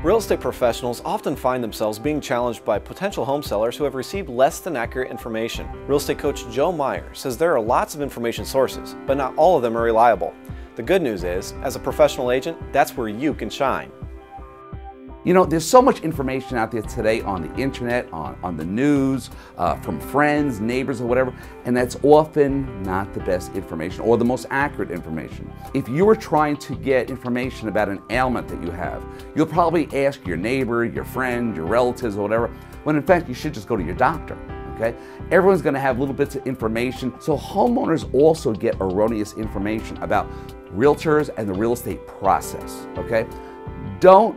Real estate professionals often find themselves being challenged by potential home sellers who have received less than accurate information. Real estate coach Meyer says there are lots of information sources, but not all of them are reliable. The good news is, as a professional agent, that's where you can shine. You know, there's so much information out there today on the internet, on the news, from friends, neighbors, or whatever, and that's often not the best information or the most accurate information. If you are trying to get information about an ailment that you have, you'll probably ask your neighbor, your friend, your relatives, or whatever, when in fact you should just go to your doctor. Okay? Everyone's going to have little bits of information, so homeowners also get erroneous information about realtors and the real estate process. Okay? Don't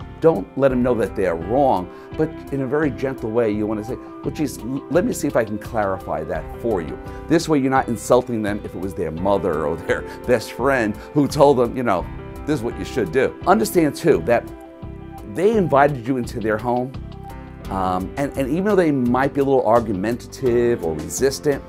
let them know that they're wrong, but in a very gentle way, you want to say, well, geez, let me see if I can clarify that for you. This way you're not insulting them if it was their mother or their best friend who told them, you know, this is what you should do. Understand too that they invited you into their home, and even though they might be a little argumentative or resistant,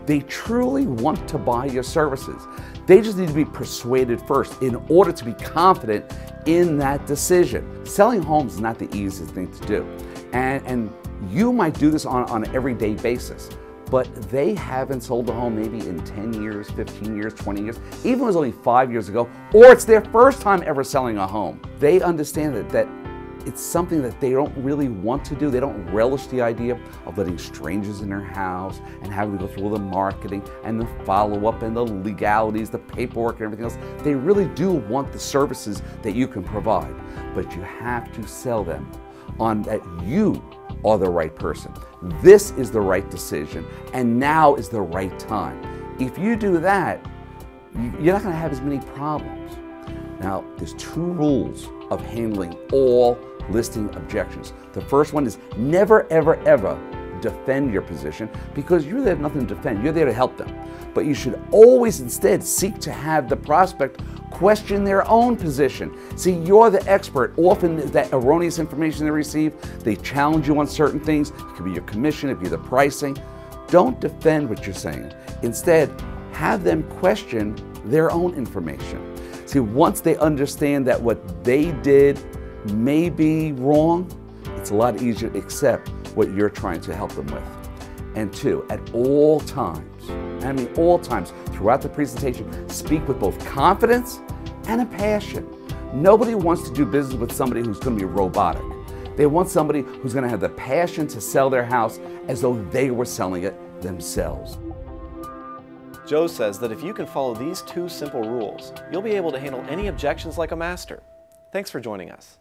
they truly want to buy your services. They just need to be persuaded first in order to be confident in that decision. Selling homes is not the easiest thing to do. And you might do this on an everyday basis, but they haven't sold a home maybe in 10 years, 15 years, 20 years, even if it was only 5 years ago, or it's their first time ever selling a home. They understand that it's something that they don't really want to do. They don't relish the idea of letting strangers in their house and having to go through all the marketing and the follow-up and the legalities, the paperwork and everything else. They really do want the services that you can provide, but you have to sell them on that you are the right person. This is the right decision, and now is the right time. If you do that, you're not going to have as many problems. Now, there's 2 rules of handling all listing objections. The first one is never, ever, ever defend your position, because you really have nothing to defend. You're there to help them. But you should always instead seek to have the prospect question their own position. See, you're the expert. Often that erroneous information they receive, they challenge you on certain things. It could be your commission, it could be the pricing. Don't defend what you're saying. Instead, have them question their own information. See, once they understand that what they did may be wrong, it's a lot easier to accept what you're trying to help them with. And 2, at all times, I mean all times, throughout the presentation, speak with both confidence and a passion. Nobody wants to do business with somebody who's going to be robotic. They want somebody who's going to have the passion to sell their house as though they were selling it themselves. Joe says that if you can follow these 2 simple rules, you'll be able to handle any objections like a master. Thanks for joining us.